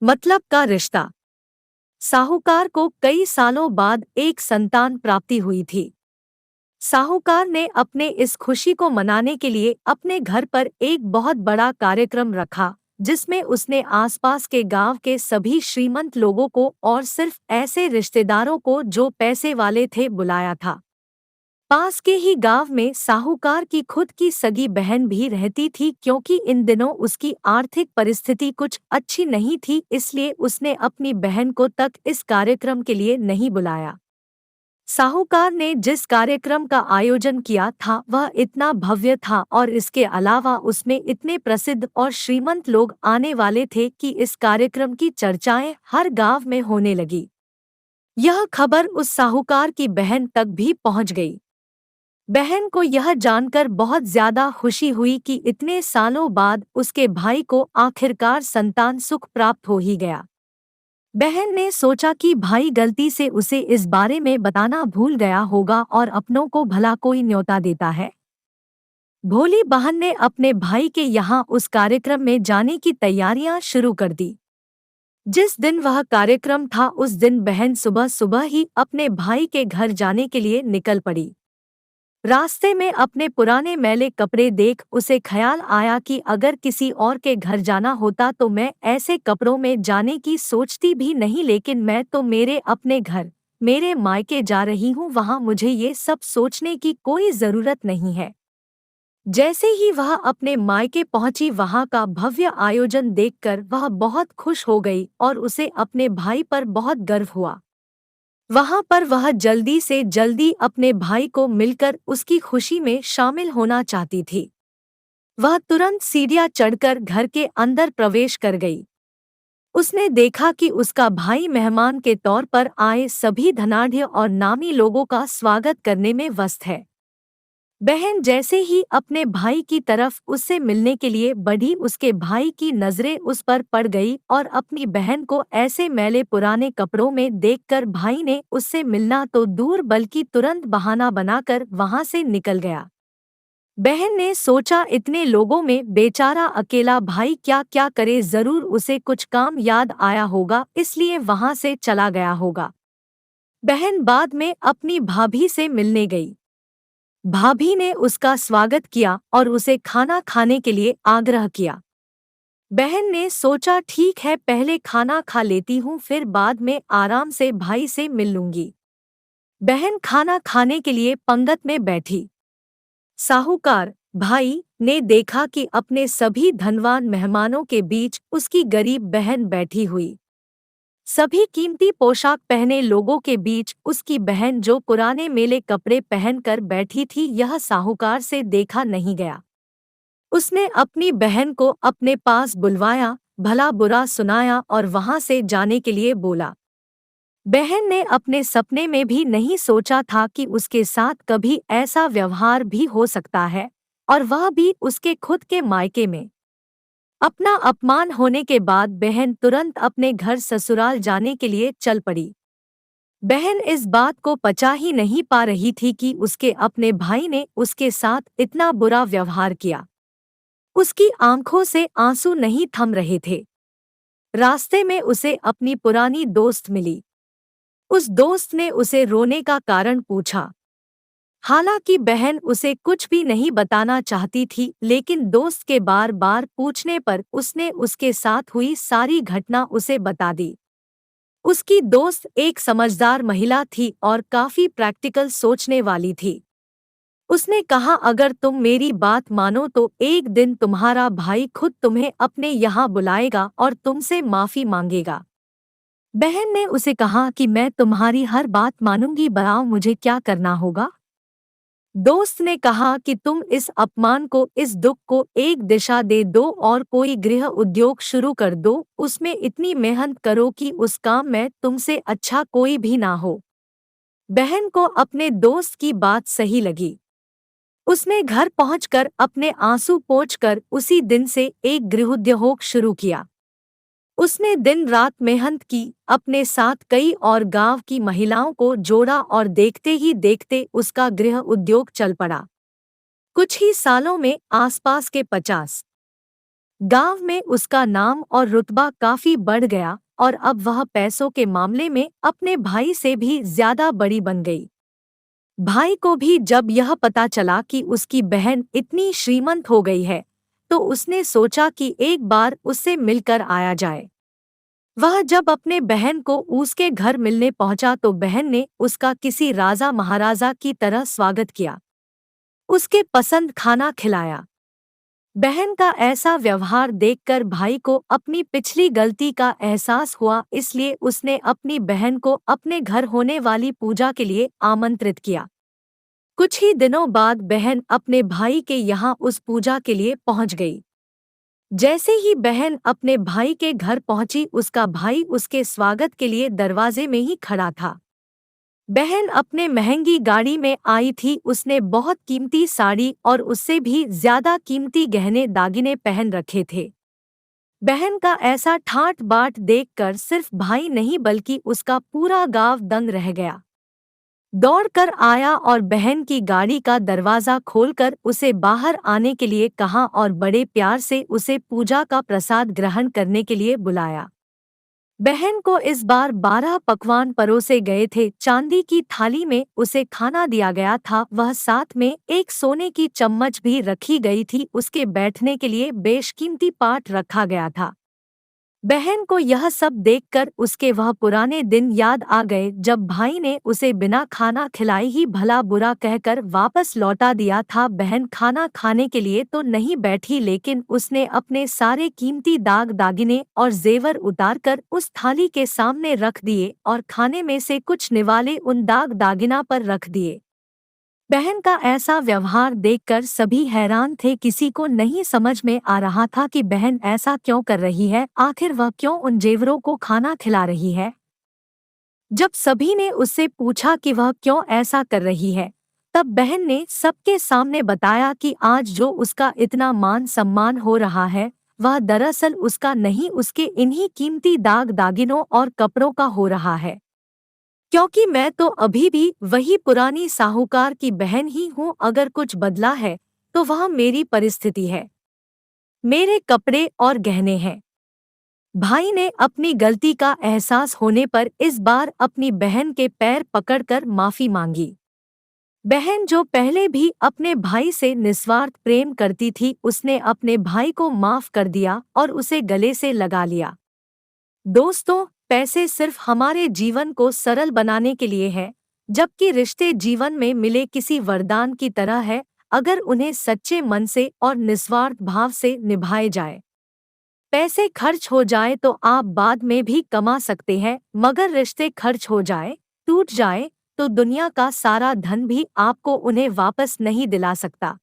मतलब का रिश्ता। साहूकार को कई सालों बाद एक संतान प्राप्ति हुई थी। साहूकार ने अपने इस खुशी को मनाने के लिए अपने घर पर एक बहुत बड़ा कार्यक्रम रखा, जिसमें उसने आसपास के गांव के सभी श्रीमंत लोगों को और सिर्फ ऐसे रिश्तेदारों को जो पैसे वाले थे बुलाया था। पास के ही गांव में साहूकार की खुद की सगी बहन भी रहती थी, क्योंकि इन दिनों उसकी आर्थिक परिस्थिति कुछ अच्छी नहीं थी, इसलिए उसने अपनी बहन को तक इस कार्यक्रम के लिए नहीं बुलाया। साहूकार ने जिस कार्यक्रम का आयोजन किया था वह इतना भव्य था और इसके अलावा उसमें इतने प्रसिद्ध और श्रीमंत लोग आने वाले थे कि इस कार्यक्रम की चर्चाएं हर गांव में होने लगी। यह खबर उस साहूकार की बहन तक भी पहुंच गई। बहन को यह जानकर बहुत ज्यादा खुशी हुई कि इतने सालों बाद उसके भाई को आखिरकार संतान सुख प्राप्त हो ही गया। बहन ने सोचा कि भाई गलती से उसे इस बारे में बताना भूल गया होगा और अपनों को भला कोई न्योता देता है। भोली बहन ने अपने भाई के यहाँ उस कार्यक्रम में जाने की तैयारियां शुरू कर दी। जिस दिन वह कार्यक्रम था उस दिन बहन सुबह सुबह ही अपने भाई के घर जाने के लिए निकल पड़ी। रास्ते में अपने पुराने मैले कपड़े देख उसे ख्याल आया कि अगर किसी और के घर जाना होता तो मैं ऐसे कपड़ों में जाने की सोचती भी नहीं, लेकिन मैं तो मेरे अपने घर, मेरे मायके जा रही हूँ, वहाँ मुझे ये सब सोचने की कोई जरूरत नहीं है। जैसे ही वह अपने मायके पहुंची, वहाँ का भव्य आयोजन देखकर वह बहुत खुश हो गई और उसे अपने भाई पर बहुत गर्व हुआ। वहां पर वह जल्दी से जल्दी अपने भाई को मिलकर उसकी खुशी में शामिल होना चाहती थी। वह तुरंत सीढ़ियां चढ़कर घर के अंदर प्रवेश कर गई। उसने देखा कि उसका भाई मेहमान के तौर पर आए सभी धनाढ्य और नामी लोगों का स्वागत करने में व्यस्त है। बहन जैसे ही अपने भाई की तरफ उससे मिलने के लिए बढ़ी, उसके भाई की नजरें उस पर पड़ गई और अपनी बहन को ऐसे मैले पुराने कपड़ों में देखकर भाई ने उससे मिलना तो दूर बल्कि तुरंत बहाना बनाकर वहां से निकल गया। बहन ने सोचा इतने लोगों में बेचारा अकेला भाई क्या क्या करे, जरूर उसे कुछ काम याद आया होगा, इसलिए वहां से चला गया होगा। बहन बाद में अपनी भाभी से मिलने गई। भाभी ने उसका स्वागत किया और उसे खाना खाने के लिए आग्रह किया। बहन ने सोचा ठीक है, पहले खाना खा लेती हूँ, फिर बाद में आराम से भाई से मिल लूंगी। बहन खाना खाने के लिए पंगत में बैठी। साहूकार भाई ने देखा कि अपने सभी धनवान मेहमानों के बीच उसकी गरीब बहन बैठी हुई। सभी कीमती पोशाक पहने लोगों के बीच उसकी बहन जो पुराने मेले कपड़े पहनकर बैठी थी, यह साहूकार से देखा नहीं गया। उसने अपनी बहन को अपने पास बुलवाया, भला बुरा सुनाया और वहां से जाने के लिए बोला। बहन ने अपने सपने में भी नहीं सोचा था कि उसके साथ कभी ऐसा व्यवहार भी हो सकता है, और वह भी उसके खुद के मायके में। अपना अपमान होने के बाद बहन तुरंत अपने घर ससुराल जाने के लिए चल पड़ी। बहन इस बात को पचा ही नहीं पा रही थी कि उसके अपने भाई ने उसके साथ इतना बुरा व्यवहार किया। उसकी आंखों से आंसू नहीं थम रहे थे। रास्ते में उसे अपनी पुरानी दोस्त मिली। उस दोस्त ने उसे रोने का कारण पूछा। हालांकि बहन उसे कुछ भी नहीं बताना चाहती थी, लेकिन दोस्त के बार बार पूछने पर उसने उसके साथ हुई सारी घटना उसे बता दी। उसकी दोस्त एक समझदार महिला थी और काफी प्रैक्टिकल सोचने वाली थी। उसने कहा, अगर तुम मेरी बात मानो तो एक दिन तुम्हारा भाई खुद तुम्हें अपने यहाँ बुलाएगा और तुमसे माफी मांगेगा। बहन ने उसे कहा कि मैं तुम्हारी हर बात मानूंगी, बताओ मुझे क्या करना होगा। दोस्त ने कहा कि तुम इस अपमान को, इस दुख को एक दिशा दे दो और कोई गृह उद्योग शुरू कर दो, उसमें इतनी मेहनत करो कि उस काम में तुमसे अच्छा कोई भी ना हो। बहन को अपने दोस्त की बात सही लगी। उसने घर पहुंचकर अपने आंसू पोंछकर उसी दिन से एक गृहोद्योग शुरू किया। उसने दिन रात मेहनत की, अपने साथ कई और गांव की महिलाओं को जोड़ा और देखते ही देखते उसका गृह उद्योग चल पड़ा। कुछ ही सालों में आसपास के 50 गांव में उसका नाम और रुतबा काफी बढ़ गया और अब वह पैसों के मामले में अपने भाई से भी ज्यादा बड़ी बन गई। भाई को भी जब यह पता चला कि उसकी बहन इतनी श्रीमंत हो गई है, तो उसने सोचा कि एक बार उससे मिलकर आया जाए। वह जब अपने बहन को उसके घर मिलने पहुंचा तो बहन ने उसका किसी राजा महाराजा की तरह स्वागत किया, उसके पसंद खाना खिलाया। बहन का ऐसा व्यवहार देखकर भाई को अपनी पिछली गलती का एहसास हुआ, इसलिए उसने अपनी बहन को अपने घर होने वाली पूजा के लिए आमंत्रित किया। कुछ ही दिनों बाद बहन अपने भाई के यहाँ उस पूजा के लिए पहुंच गई। जैसे ही बहन अपने भाई के घर पहुंची, उसका भाई उसके स्वागत के लिए दरवाजे में ही खड़ा था। बहन अपने महंगी गाड़ी में आई थी, उसने बहुत कीमती साड़ी और उससे भी ज्यादा कीमती गहने दागिने पहन रखे थे। बहन का ऐसा ठाट बाट देखकर सिर्फ भाई नहीं बल्कि उसका पूरा गांव दंग रह गया। दौड़कर आया और बहन की गाड़ी का दरवाजा खोलकर उसे बाहर आने के लिए कहा और बड़े प्यार से उसे पूजा का प्रसाद ग्रहण करने के लिए बुलाया। बहन को इस बार 12 पकवान परोसे गए थे। चांदी की थाली में उसे खाना दिया गया था, वह साथ में एक सोने की चम्मच भी रखी गई थी। उसके बैठने के लिए बेशकीमती पाट रखा गया था। बहन को यह सब देखकर उसके वह पुराने दिन याद आ गए जब भाई ने उसे बिना खाना खिलाए ही भला बुरा कहकर वापस लौटा दिया था। बहन खाना खाने के लिए तो नहीं बैठी, लेकिन उसने अपने सारे कीमती दाग दागिने और जेवर उतारकर उस थाली के सामने रख दिए और खाने में से कुछ निवाले उन दाग दागिना पर रख दिए। बहन का ऐसा व्यवहार देखकर सभी हैरान थे, किसी को नहीं समझ में आ रहा था कि बहन ऐसा क्यों कर रही है, आखिर वह क्यों उन जेवरों को खाना खिला रही है। जब सभी ने उससे पूछा कि वह क्यों ऐसा कर रही है, तब बहन ने सबके सामने बताया कि आज जो उसका इतना मान सम्मान हो रहा है, वह दरअसल उसका नहीं, उसके इन्हीं कीमती दाग दागिनों और कपड़ों का हो रहा है। क्योंकि मैं तो अभी भी वही पुरानी साहूकार की बहन ही हूँ, अगर कुछ बदला है तो वह मेरी परिस्थिति है, मेरे कपड़े और गहने हैं। भाई ने अपनी गलती का एहसास होने पर इस बार अपनी बहन के पैर पकड़कर माफी मांगी। बहन जो पहले भी अपने भाई से निस्वार्थ प्रेम करती थी, उसने अपने भाई को माफ कर दिया और उसे गले से लगा लिया। दोस्तों, पैसे सिर्फ हमारे जीवन को सरल बनाने के लिए है, जबकि रिश्ते जीवन में मिले किसी वरदान की तरह है, अगर उन्हें सच्चे मन से और निस्वार्थ भाव से निभाए जाए। पैसे खर्च हो जाए तो आप बाद में भी कमा सकते हैं, मगर रिश्ते खर्च हो जाए, टूट जाए, तो दुनिया का सारा धन भी आपको उन्हें वापस नहीं दिला सकता।